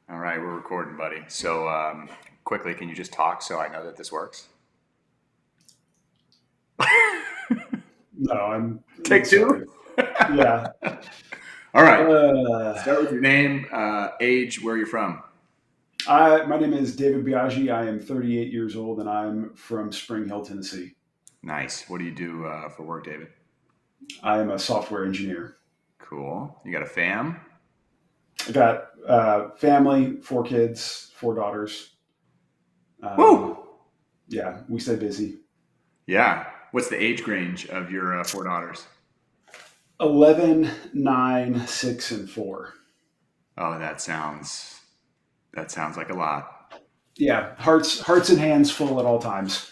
All right, we're recording, buddy. So, quickly, can you just talk so I know that this works? No, I'm Take sorry. two. Yeah. All right. Uh, Start with your name, age, where you're from. my name is David Biaggi. I am 38 years old and I'm from Spring Hill, Tennessee. Nice. What do you do for work, David? I am a software engineer. Cool. You got a fam? I got family, 4 kids, 4 daughters. Um, Woo! yeah, we stay busy. Yeah. What's the age range of your four daughters? 11, 9, 6, and 4. Oh, that sounds like a lot. Yeah, hearts and hands full at all times.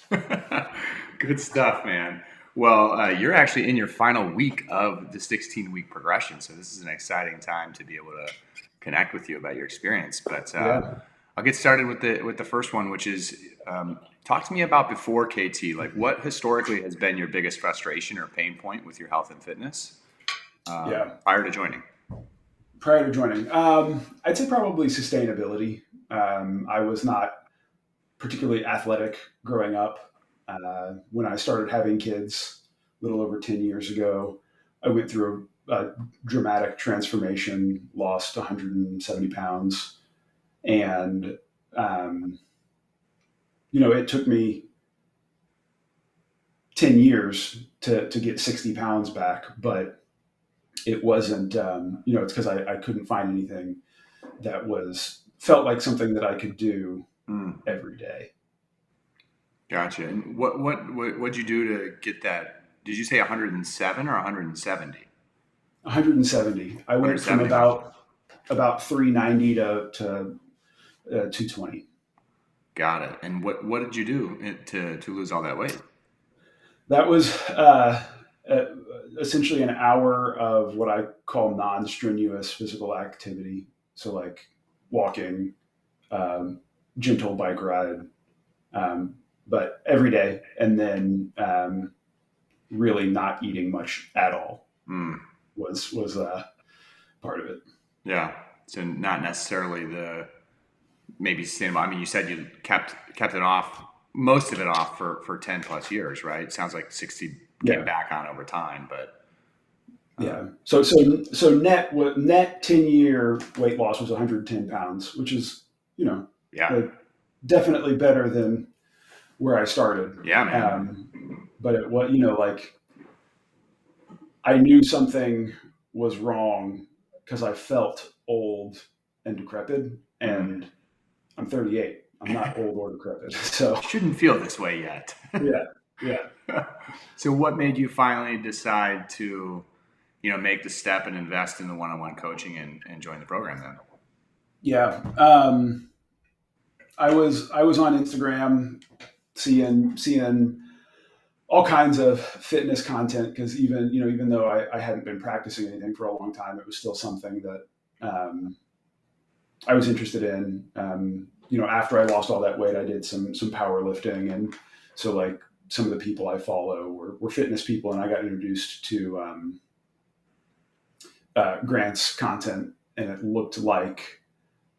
Good stuff, man. Well, you're actually in your final week of the 16-week progression, so this is an exciting time to be able to connect with you about your experience. But Yeah. I'll get started with the first one, which is talk to me about before KT. Like, what historically has been your biggest frustration or pain point with your health and fitness Yeah. prior to joining? Prior to joining, I'd say probably sustainability. I was not particularly athletic growing up. When I started having kids a little over 10 years ago, I went through a dramatic transformation, lost 170 pounds. And, um, it took me 10 years to get 60 pounds back, but it wasn't, it's because I couldn't find anything that felt like something that I could do Mm, every day. gotcha. And what'd you do to get that? Did you say 107 or 170? 170. I went from 170 pounds. about 390 to 220. Got it. And what did you do to lose all that weight? That was uh, essentially an hour of what I call non-strenuous physical activity. So like walking, um, gentle bike ride, um, but every day, and then really not eating much at all Mm, was part of it. yeah. So not necessarily the maybe sustainable. I mean, you said you kept it off, most of it off for 10 plus years, right? It sounds like 60 came Yeah. back on over time, but Yeah. So net 10-year weight loss was 110 pounds, which is, you know, yeah, like definitely better than where I started. yeah, man. But it was, like I knew something was wrong because I felt old and decrepit, Mm. and I'm 38. I'm not old or decrepit. So Shouldn't feel this way yet. yeah, yeah, So what made you finally decide to, make the step and invest in the one-on-one coaching and join the program then? yeah. I was on Instagram seeing all kinds of fitness content because even though I hadn't been practicing anything for a long time, it was still something that I was interested in. After I lost all that weight, I did some powerlifting, and so like some of the people I follow were fitness people, and I got introduced to Grant's content, and it looked like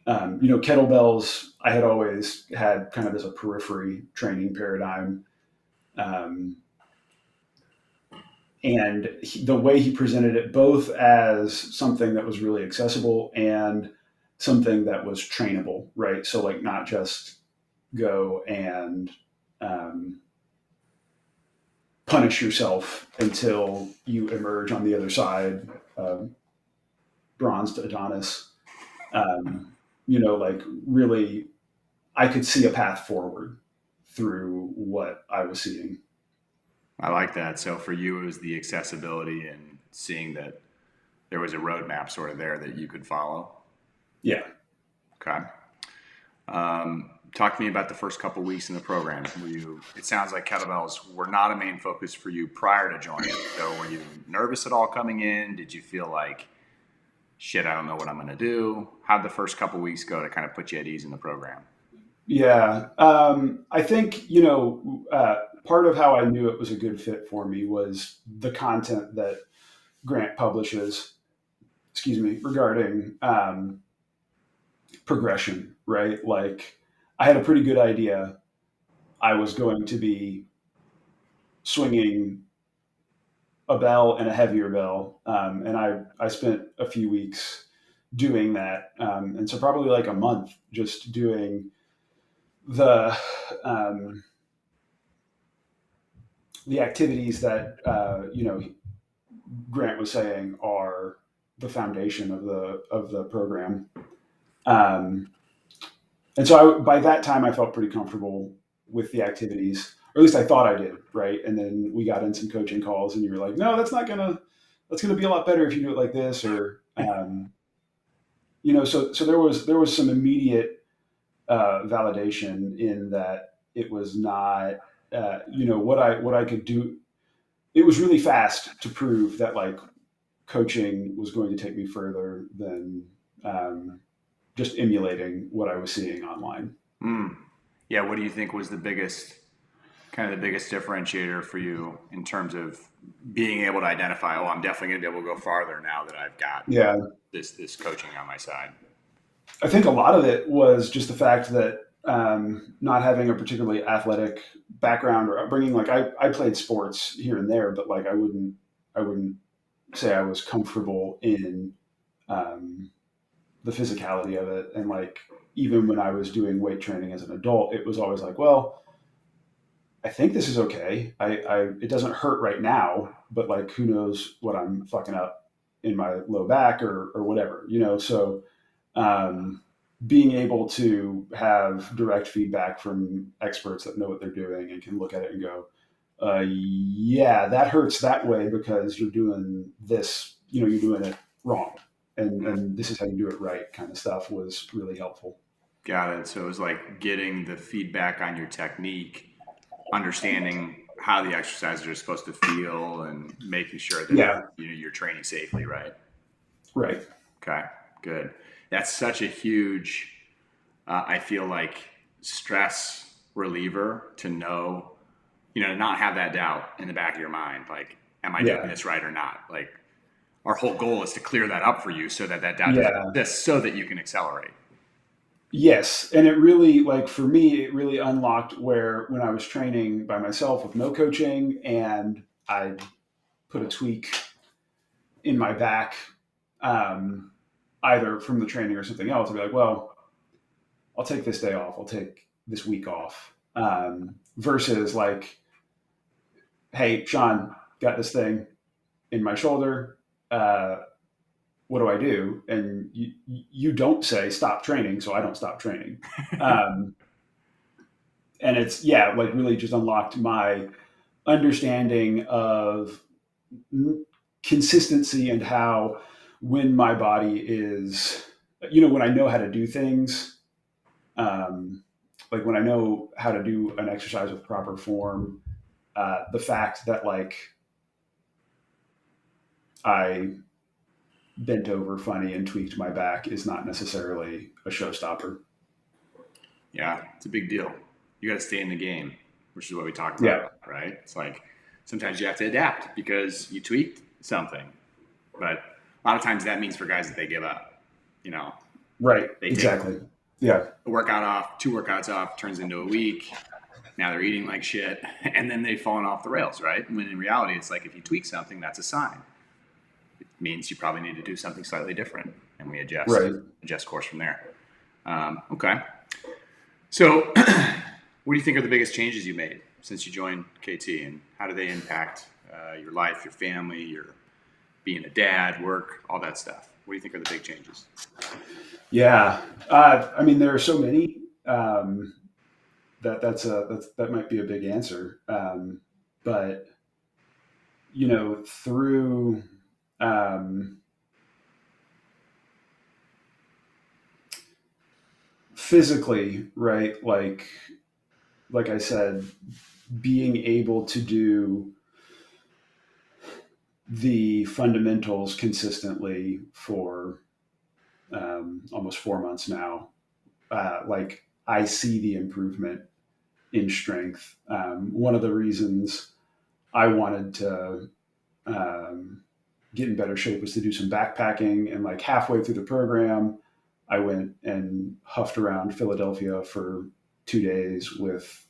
kettlebells. I had always had kind of as a periphery training paradigm. Um, and the way he presented it both as something that was really accessible and something that was trainable, right? So like not just go and um, punish yourself until you emerge on the other side, bronzed Adonis. Like really, I could see a path forward through what I was seeing. I like that. So for you, it was the accessibility and seeing that there was a roadmap sort of there that you could follow. Yeah. Okay. Talk to me about the first couple weeks in the program. It sounds like kettlebells were not a main focus for you prior to joining. So were you nervous at all coming in? Did you feel like, shit, I don't know what I'm going to do? How'd the first couple weeks go to kind of put you at ease in the program? Yeah. I think, part of how I knew it was a good fit for me was the content that Grant publishes, excuse me, regarding progression, right? Like I had a pretty good idea I was going to be swinging a bell and a heavier bell. And I spent a few weeks doing that. And so probably like a month just doing the, um, the activities that, Grant was saying are the foundation of the program. Um, and so by that time, I felt pretty comfortable with the activities, or at least I thought I did, right? And then we got in some coaching calls, and you were like, "No, that's gonna be a lot better if you do it like this," or so there was some immediate validation in that it was not, what I could do. It was really fast to prove that like coaching was going to take me further than um, just emulating what I was seeing online. Mm. Yeah. What do you think was the biggest differentiator for you in terms of being able to identify, oh, I'm definitely going to be able to go farther now that I've got Yeah, this coaching on my side? I think a lot of it was just the fact that not having a particularly athletic background or upbringing. Like I played sports here and there, but like I wouldn't say I was comfortable in um, the physicality of it. And like even when I was doing weight training as an adult, it was always like, well, I think this is okay. It doesn't hurt right now, but like who knows what I'm fucking up in my low back or whatever, So um, being able to have direct feedback from experts that know what they're doing and can look at it and go, yeah, that hurts that way because you're doing this, you're doing it wrong. And this is how you do it right kind of stuff was really helpful. Got it. So it was like getting the feedback on your technique, understanding how the exercises are supposed to feel, and making sure that Yeah, you're training safely, right? right. Okay, good. That's such a huge, I feel like, stress reliever to know, to not have that doubt in the back of your mind. Like, am I doing Yeah, this right or not? Like, our whole goal is to clear that up for you so that that doubt doesn't yeah. exist, so that you can accelerate. Yes, and it really like for me it really unlocked where when I was training by myself with no coaching and I put a tweak in my back, um, either from the training or something else, I'd be like, well, I'll take this day off. I'll take this week off. Versus like, hey, Sean, got this thing in my shoulder. Uh, what do I do? And you don't say stop training, so I don't stop training. Um, and it's yeah, like really just unlocked my understanding of consistency and how when my body is, when I know how to do things, um, like when I know how to do an exercise with proper form, the fact that like I bent over funny and tweaked my back is not necessarily a showstopper. Yeah, it's a big deal. You got to stay in the game, which is what we talked about, Yeah, right? It's like sometimes you have to adapt because you tweaked something, but a lot of times that means for guys that they give up. You know, right, they take exactly. Yeah, a workout off, two workouts off, turns into a week. Now they're eating like shit, and then they've fallen off the rails, right? When in reality, it's like if you tweak something, that's a sign. It means you probably need to do something slightly different, and we right. adjust course from there. Okay. So, what do you think are the biggest changes you made since you joined KT, and how do they impact your life, your family, your being a dad, work, all that stuff? What do you think are the big changes? Yeah, I mean, there are so many that might be a big answer, but through um, physically, right? Like I said, being able to do the fundamentals consistently for almost 4 months now, like I see the improvement in strength. One of the reasons I wanted to get in better shape was to do some backpacking, and like halfway through the program, I went and huffed around Philadelphia for 2 days with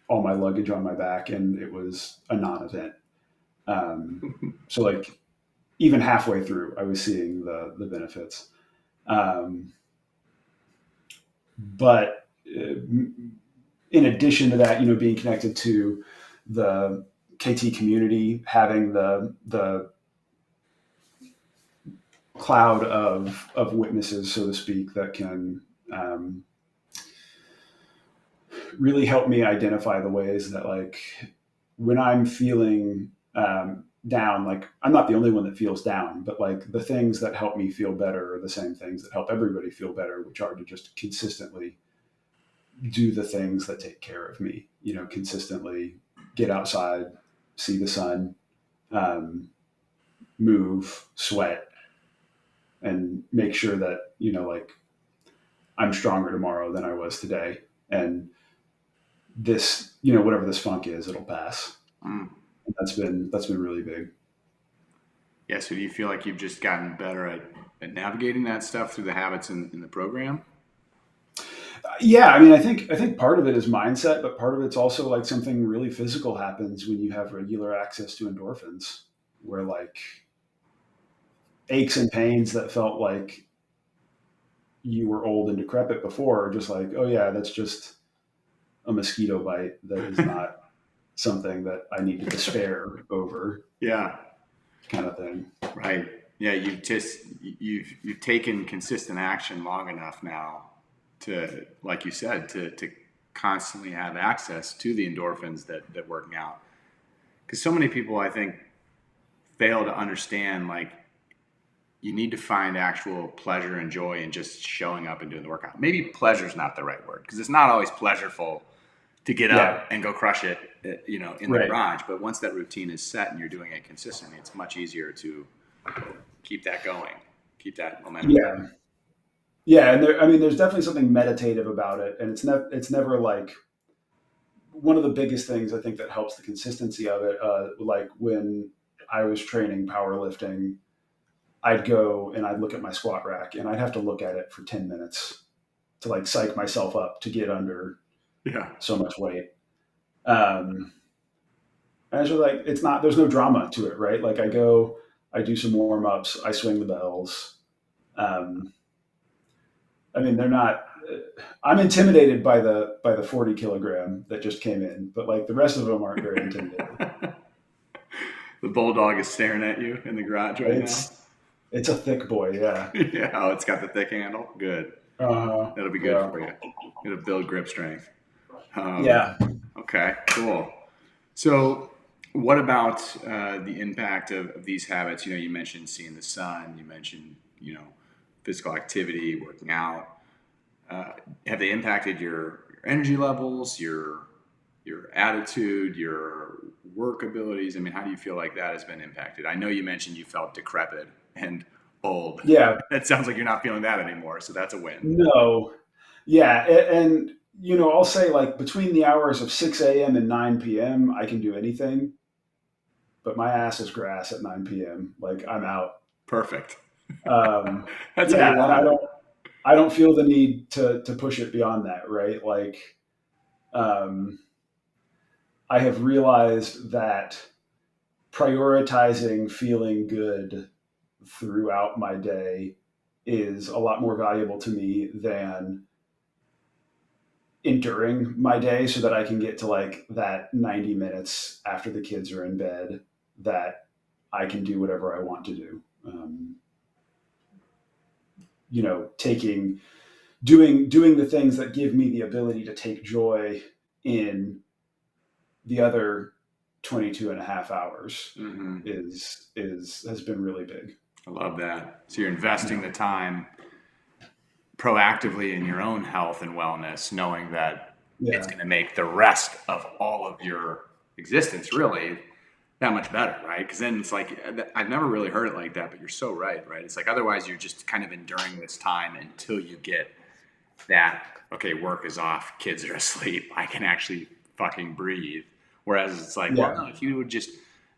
all my luggage on my back, and it was a non-event. So like even halfway through, I was seeing the benefits. Um, but in addition to that, being connected to the KT community, having the cloud of witnesses, so to speak, that can really help me identify the ways that, like, when I'm feeling down, like I'm not the only one that feels down, but like the things that help me feel better are the same things that help everybody feel better, which are to just consistently do the things that take care of me. Consistently get outside, see the sun, um, move, sweat, and make sure that like I'm stronger tomorrow than I was today. And this, whatever this funk is, it'll pass. Mm. That's been really big. Yeah. So do you feel like you've just gotten better at navigating that stuff through the habits in the program? Yeah, I mean, I think part of it is mindset, but part of it's also like something really physical happens when you have regular access to endorphins, where like aches and pains that felt like you were old and decrepit before are just like, oh yeah, that's just a mosquito bite. That is not something that I need to despair over, Yeah. kind of thing. Right. Yeah. You've taken consistent action long enough now to, like you said, to constantly have access to the endorphins that working out. Because so many people, I think, fail to understand, like, you need to find actual pleasure and joy in just showing up and doing the workout. Maybe pleasure is not the right word, because it's not always pleasureful to get Yeah, up and go crush it, in the right. garage. But once that routine is set and you're doing it consistently, it's much easier to keep that going, keep that momentum going. Yeah, yeah, and I mean, there's definitely something meditative about it, and it's never like one of the biggest things I think that helps the consistency of it. Like when I was training powerlifting, I'd go and I'd look at my squat rack, and I'd have to look at it for 10 minutes to like psych myself up to get under Yeah. so much weight. Um, and it's just like it's not. There's no drama to it, right? Like I go, I do some warm ups, I swing the bells. Um, I mean, they're not. I'm intimidated by the 40 kilogram that just came in, but like the rest of them aren't very intimidating. The bulldog is staring at you in the garage right now. It's a thick boy, yeah. Yeah. Oh, it's got the thick handle. Good. That'll be good Yeah, for you. It'll build grip strength. Um, yeah, okay. Cool. So, what about the impact of these habits? You mentioned seeing the sun. You mentioned, physical activity, working out. Uh, have they impacted your energy levels, your attitude, your work abilities? I mean, how do you feel like that has been impacted? I know you mentioned you felt decrepit and old. yeah. It sounds like you're not feeling that anymore, so that's a win. No, yeah, and I'll say like between the hours of 6 a.m. and 9 p.m., I can do anything, but my ass is grass at 9 p.m. Like I'm out. Perfect. Um, That's how yeah, you and I want it. don't I don't feel the need to push it beyond that, right? Like um, I have realized that prioritizing feeling good throughout my day is a lot more valuable to me than enduring my day so that I can get to like that 90 minutes after the kids are in bed that I can do whatever I want to do. Taking doing the things that give me the ability to take joy in the other 22 and a half hours Hmm. is has been really big. I love that. So you're investing Yeah. the time proactively in your own health and wellness, knowing that it's Yeah. going to make the rest of all of your existence really that much better, right? Because then it's like, I've never really heard it like that, but you're so right, right? It's like otherwise you're just kind of enduring this time until you get that, okay, work is off, kids are asleep, I can actually fucking breathe. Whereas it's like, well, Yeah. no, if you would just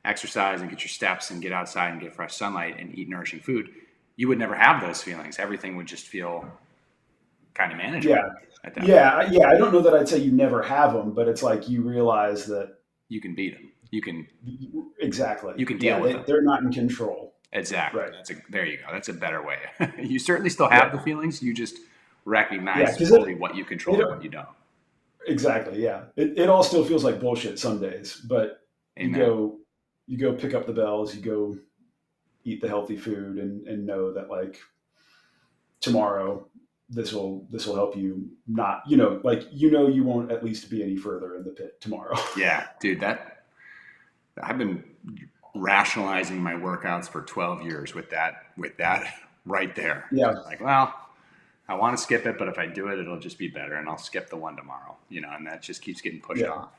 exercise and get your steps and get outside and get fresh sunlight and eat nourishing food, you would never have those feelings. Everything would just feel kind of manageable Yeah. at that point. Yeah. I don't know that I'd say you never have them, but it's like you realize that You can beat them. exactly. You can deal Yeah, with them. they're not in control. Exactly. Right. There you go. That's a better way. You certainly still have Yeah. the feelings. You just Yeah. recognize Because fully what you control it and what you don't. exactly. Yeah. It all still feels like bullshit some days, but you Amen. go you go pick up the bells, you go eat the healthy food, and know that like tomorrow this will help you not like you won't at least be any further in the pit tomorrow. Yeah, dude, I've been rationalizing my workouts for 12 years with that right there. Yeah. Like, well, I want to skip it, but if I do it, it'll just be better, and I'll skip the one tomorrow. And that just keeps getting pushed Yeah. off.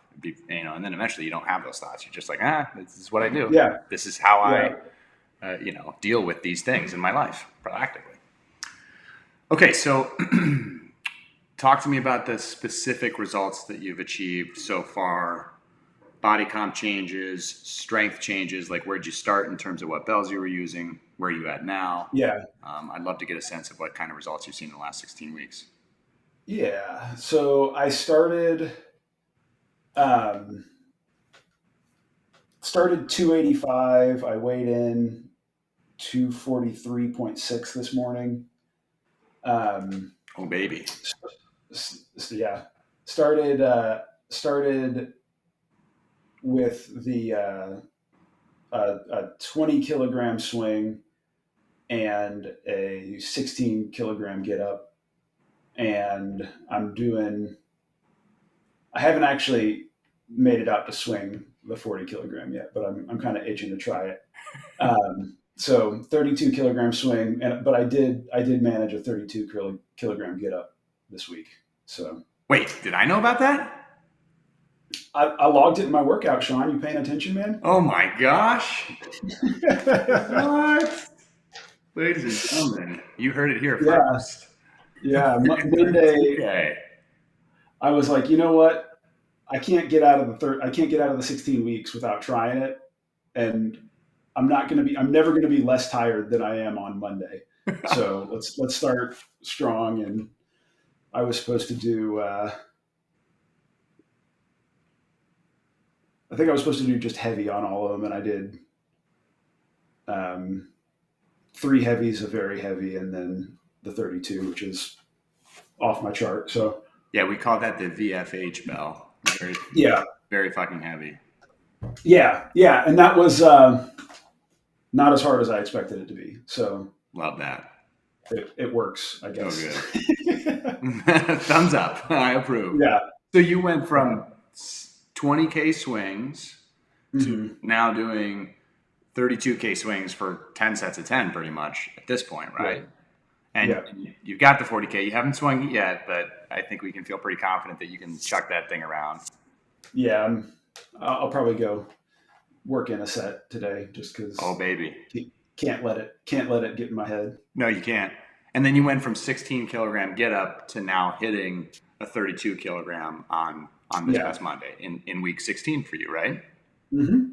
And then eventually you don't have those thoughts. You're just like, this is what I do. Yeah. This is how Yeah. I, deal with these things in my life proactively. Okay, so talk to me about the specific results that you've achieved so far. Body comp changes, strength changes. Like, where'd you start in terms of what bells you were using? Where are you at now? Yeah. I'd love to get a sense of what kind of results you've seen in the last 16 weeks. Yeah. So I um, started 285. I weighed in 243.6 this morning. Oh, baby. Yeah. Started with the a 20 kilogram swing and a 16 kilogram get up, and I haven't actually made it out to swing the 40 kilogram yet, but I'm kind of itching to try it. So 32 kilogram swing, but I did manage a 32 kilogram get up this week. So Wait, did I know about that? I logged it in my workout. Sean, you paying attention, man? Oh my gosh. What? Ladies and gentlemen, you heard it here Yeah, first. yeah. Monday, Okay. I was like, you know what? I can't get out of I can't get out of the 16 weeks without trying it, and I'm never gonna be less tired than I am on Monday. So let's start strong. And I was supposed to do. I think I was supposed to do just heavy on all of them, and I did um, 3 heavies, a very heavy, and then the 32, which is off my chart. So Yeah, we call that the VFH bell. Very, yeah, very fucking heavy. yeah, and that was not as hard as I expected it to be. So Love that. it works, I So guess. good. Thumbs up. I approve. Yeah. So you went from 20K swings Mm-hmm. to now doing 32K swings for 10 sets of 10 pretty much at this point, right? And Yeah. you've got the 40K. You haven't swung it yet, but I think we can feel pretty confident that you can chuck that thing around. Yeah, I'll probably go work in a set today just because Oh, baby. can't let it get in my head. No, you can't. And then you went from 16 kilogram get up to now hitting a 32 kilogram on this Yeah. past Monday in week 16 for you, right? Mm-hmm.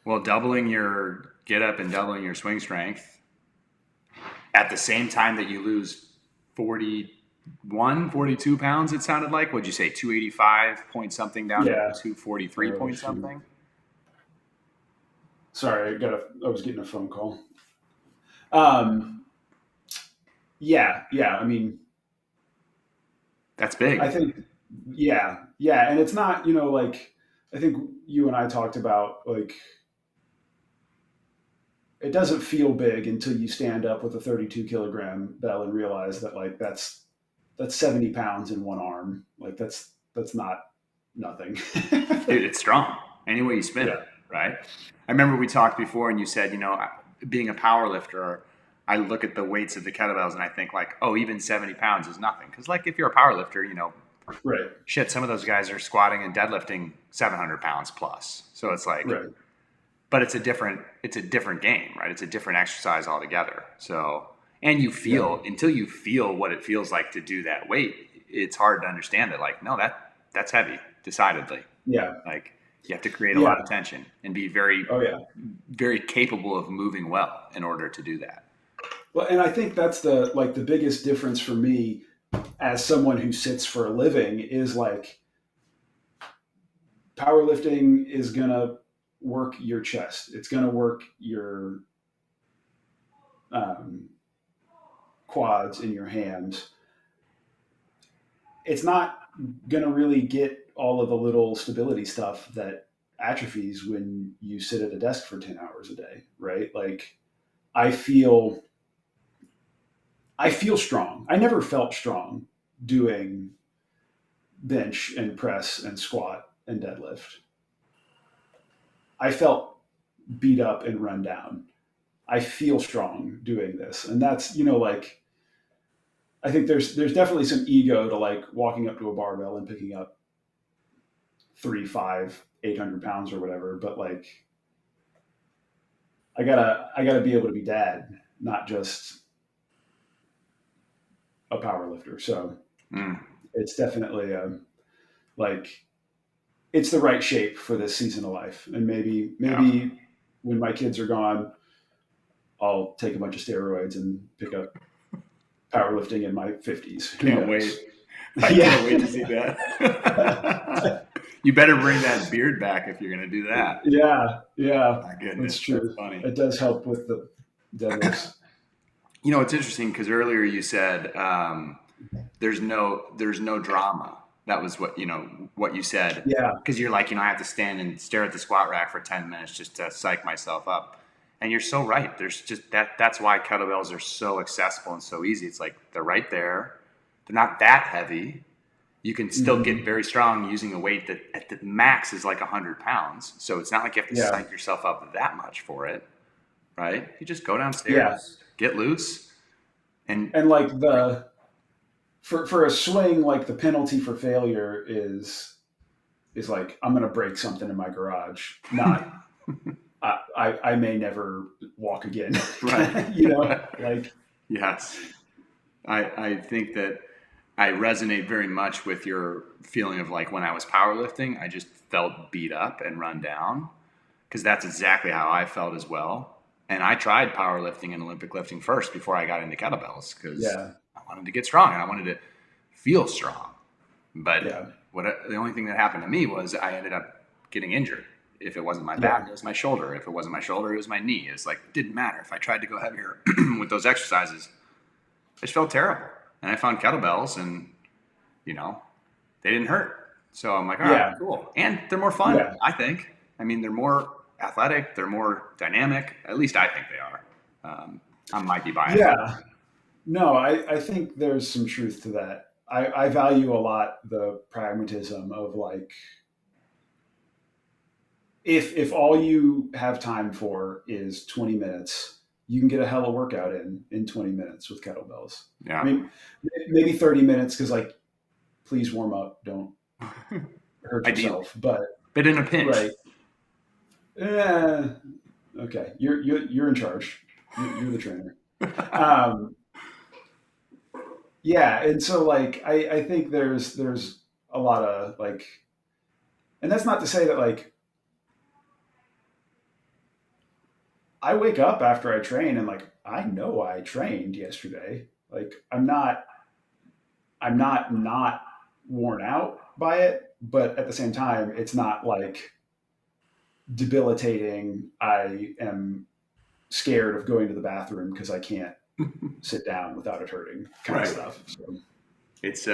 Well, doubling your get up and doubling your swing strength at the same time that you lose 42 pounds, it sounded like. What'd you say, 285 point something down Yeah. to 243 point something? Sorry, I was getting a phone call. Yeah. I mean, That's big. I think, yeah, and it's not, like I think you and I talked about, like it doesn't feel big until you stand up with a 32 kilogram bell and realize that like that's 70 pounds in one arm. Like that's not nothing. Dude, it's strong. Any way you spin it, right? I remember we talked before and you said, being a power lifter, I look at the weights of the kettlebells and I think like, oh, even 70 pounds is nothing. Because like if you're a power lifter, Right. shit, some of those guys are squatting and deadlifting 700 pounds plus. So it's like, Right. but it's a different game, right? It's a different exercise altogether. So, and you feel, until you feel what it feels like to do that weight, it's hard to understand that like, no, that's heavy, decidedly. Yeah. Like you have to create a lot of tension and be very, Oh yeah. very capable of moving well in order to do that. Well, and I think that's the biggest difference for me as someone who sits for a living is like powerlifting is going to work your chest. It's going to work your um, quads and your hams. It's not going to really get all of the little stability stuff that atrophies when you sit at a desk for 10 hours a day, right? Like I feel I feel strong. I never felt strong doing bench and press and squat and deadlift. I felt beat up and run down. I feel strong doing this. And that's, like I think there's definitely some ego to like walking up to a barbell and picking up 3, 5, 800 pounds or whatever. But like I gotta be able to be dad, not just a power lifter. So Mm, it's definitely like it's the right shape for this season of life. And maybe yeah. when my kids are gone, I'll take a bunch of steroids and pick up powerlifting in my 50s. Who Can't wait. knows? I can't wait to Yeah. see that. You better bring that beard back if you're going to do that. Yeah. Yeah. My That's goodness, that's true. funny. It does help with the deadlifts. It's interesting because earlier you said there's no drama. That was what you said Yeah. because you're like I have to stand and stare at the squat rack for 10 minutes just to psych myself up. And you're so right. There's just that's why kettlebells are so accessible and so easy. It's like they're right there. They're not that heavy. You can still get Hmm. very strong using a weight that at the max is like 100 pounds. So it's not like you have to Yeah. psych yourself up that much for it, right? You just go Yeah. downstairs, get loose, and And like for a swing, like the penalty for failure is like I'm going to break something in my garage, not I may never walk again. right. Like Yes. I think that I resonate very much with your feeling of like when I was powerlifting, I just felt beat up and run down because that's exactly how I felt as well. And I tried powerlifting and Olympic lifting first before I got into kettlebells because yeah, I wanted to get strong and I wanted to feel strong. But yeah, the only thing that happened to me was I ended up getting injured. If it wasn't my yeah, back, it was my shoulder. If it wasn't my shoulder, it was my knee. It's like it didn't matter. If I tried to go heavier with those exercises, I just felt terrible. And I found kettlebells and, you know, they didn't hurt. So I'm like, all right, yeah, cool. And they're more fun, yeah, I think. I mean, they're more athletic, they're more dynamic. At least I think they are. I might be biased. yeah. No, I think there's some truth to that. I value a lot the pragmatism of like if all you have time for is 20 minutes, you can get a hell of a workout in 20 minutes with kettlebells. I Yeah. mean, maybe 30 minutes because like please warm up, don't hurt Ideally. yourself. But But in a pinch. right, eh, okay, you're in charge. You're the trainer. Um, yeah, and so like I think there's a lot of like, and that's not to say that like I wake up after I train and like I know I trained yesterday. Like I'm not worn out by it, but at the same time, it's not like debilitating. I am scared of going to the bathroom because I can't sit down without it hurting, kind of Right. stuff. So, It's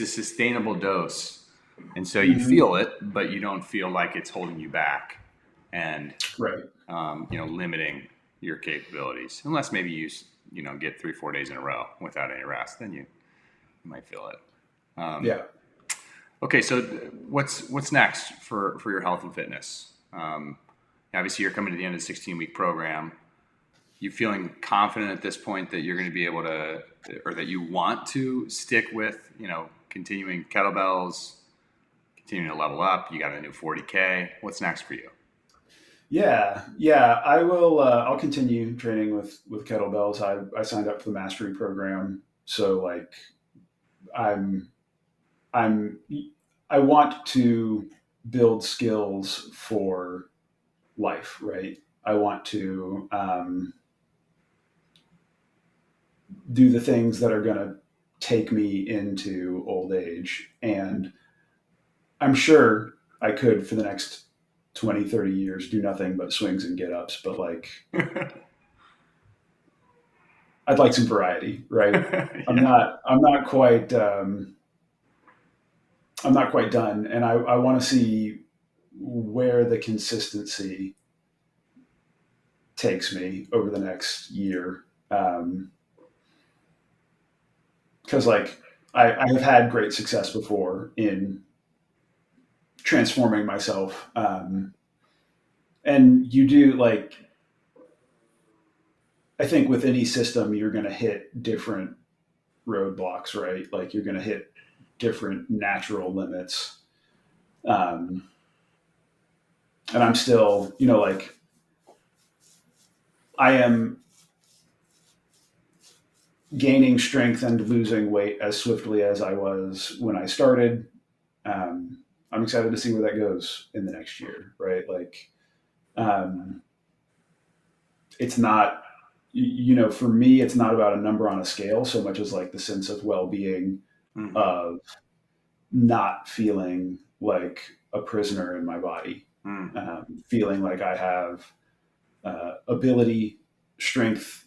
a sustainable dose. And so you mhm, feel it, but you don't feel like it's holding you back and right, limiting your capabilities. Unless maybe you get 3-4 days in a row without any rest, then you might feel it. yeah, Okay, so what's next for your health and fitness? Obviously, you're coming to the end of the 16-week program. You feeling confident at this point that you're going to be able to, or that you want to stick with, continuing kettlebells, continuing to level up? You got a new 40K. What's next for you? yeah. I will. I'll continue training with kettlebells. I signed up for the mastery program, so like I'm I'm I want to build skills for life, right? I want to do the things that are going to take me into old age. And I'm sure I could for the next 20, 30 years do nothing but swings and get ups, but like I'd like some variety, right? Yeah. I'm not quite I'm not quite done, and I want to see where the consistency takes me over the next year. Because like I have had great success before in transforming myself, and you do like I think with any system you're going to hit different roadblocks, right? Like you're going to hit different natural limits, um, and I'm still like I am gaining strength and losing weight as swiftly as I was when I started. I'm excited to see where that goes in the next year, right? Like, um, it's not, for me, it's not about a number on a scale so much as like the sense of well being, Hmm. of not feeling like a prisoner in my body, Mm. feeling like I have ability, strength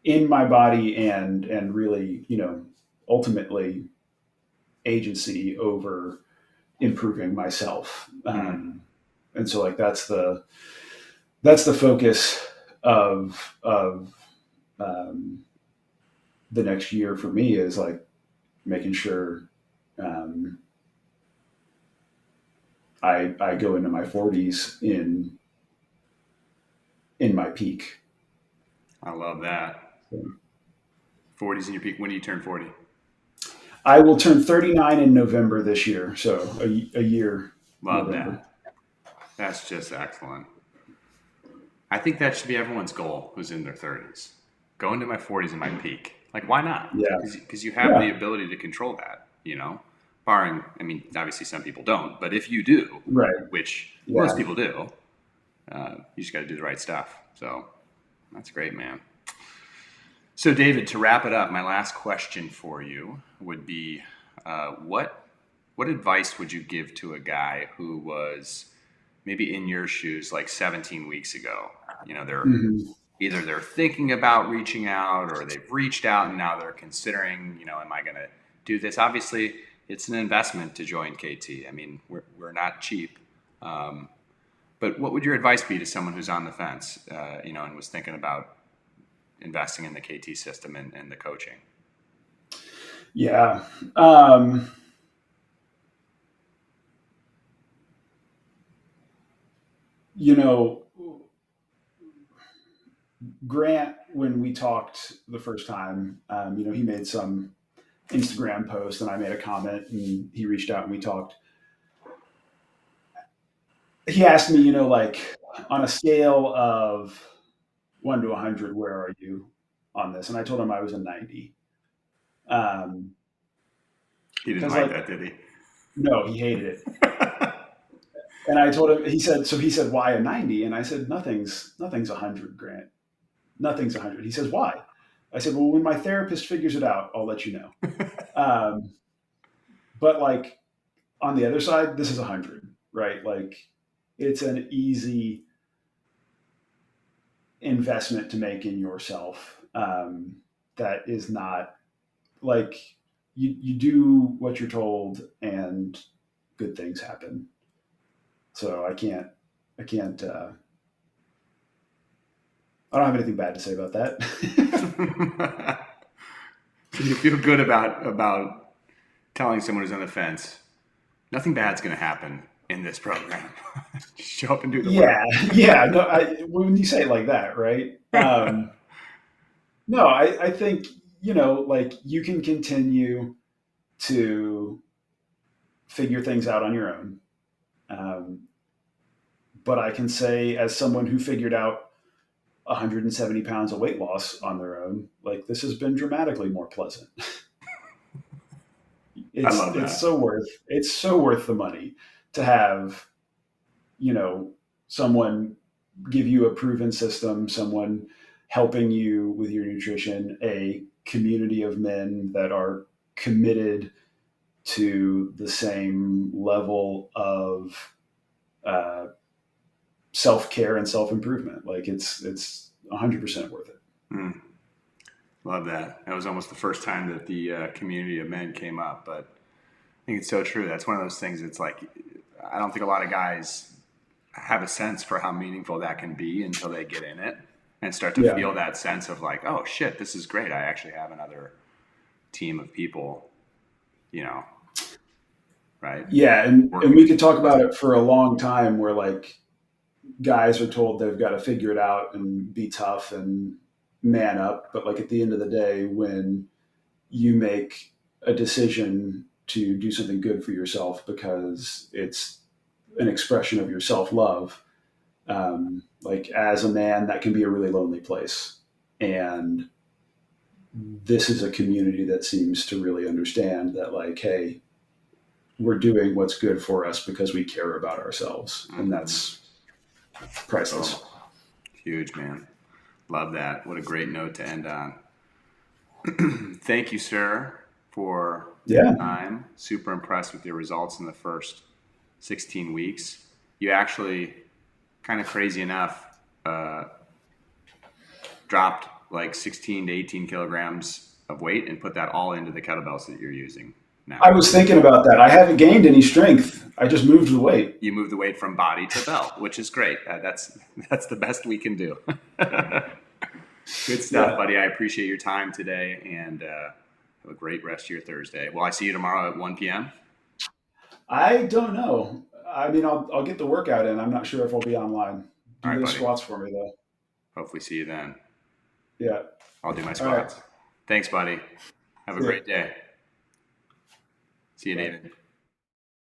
in my body, and really, ultimately agency over improving myself. Mm. And so like that's the focus of um, the next year for me is like making sure um, I go into my 40s in my peak. I love that. 40's in your peak. When do you turn 40? I will turn 39 in November this year, so a year Love November. that. That's just excellent. I think that should be everyone's goal who's in their 30s. Go into my 40s in my peak. Like, why not? Yeah, Because you have the yeah, ability to control that, Barring, I mean, obviously some people don't, but if you do, right, which most yeah. people do, you just got to do the right stuff. So that's great, man. So, David, to wrap it up, my last question for you would be, what advice would you give to a guy who was maybe in your shoes like 17 weeks ago? They're Hmm. either they're thinking about reaching out or they've reached out and now they're considering, am I going to do this? Obviously, it's an investment to join KT. I mean, we're not cheap. Um, but what would your advice be to someone who's on the fence, and was thinking about investing in the KT system and the coaching? Yeah. Um, you know, Grant, when we talked the first time, he made some Instagram post and I made a comment and he reached out and we talked. He asked me, like on a scale of 1 to 100, where are you on this? And I told him I was a 90. Um, He didn't Cause like like, that, did he? no, he hated it. And I told him, he said, why a 90? And I said, nothing's 100, Grant. Nothing's 100. He says, why? I said, well, when my therapist figures it out, I'll let you know. Um, but like on the other side, this is 100, right? Like it's an easy investment to make in yourself. That is not like you do what you're told and good things happen. So I can't, I don't have anything bad to say about that. So you feel good about telling someone who's on the fence, nothing bad's going to happen in this program. Just show up and do the work. Yeah. Yeah. No, when you say it like that, right? No, I think, like you can continue to figure things out on your own. Um, but I can say, as someone who figured out 170 pounds of weight loss on their own, like this has been dramatically more pleasant. I it's love it's that. so worth it's so worth the money to have you know someone give you a proven system, someone helping you with your nutrition, a community of men that are committed to the same level of uh, self care and self improvement. Like it's 100% worth it. Mm, love that. That was almost the first time that the community of men came up, but I think it's so true. That's one of those things. It's like I don't think a lot of guys have a sense for how meaningful that can be until they get in it and start to Yeah, feel that sense of like, oh shit, this is great. I actually have another team of people, you know, right? yeah, and Working we with could talk you. about it for a long time. Where like guys are told they've got to figure it out and be tough and man up, but like at the end of the day, when you make a decision to do something good for yourself because it's an expression of your self love, like as a man, that can be a really lonely place. And this is a community that seems to really understand that, like, hey, we're doing what's good for us because we care about ourselves. And Mm-hmm. that's Boom. priceless. Huge, man. Love that. What a great note to end on. Thank you, sir, for your Yeah. time. Super impressed with your results in the first 16 weeks. You actually, kind of crazy enough, uh, dropped like 16 to 18 kilograms of weight and put that all into the kettlebells that you're using now. I was thinking about that. I haven't gained any strength. I just moved the weight. You move the weight from body to belt, which is great. That's the best we can do. Good stuff, Yeah. buddy. I appreciate your time today, and have a great rest of your Thursday. Will I see you tomorrow at 1 p.m.? I don't know. I mean, I'll get the workout in. I'm not sure if I'll be online. All Do right, those buddy. squats for me though. Hopefully, see you then. Yeah. I'll do my All right. squats. Thanks, buddy. Have a See ya. great day. See you, Bye. David.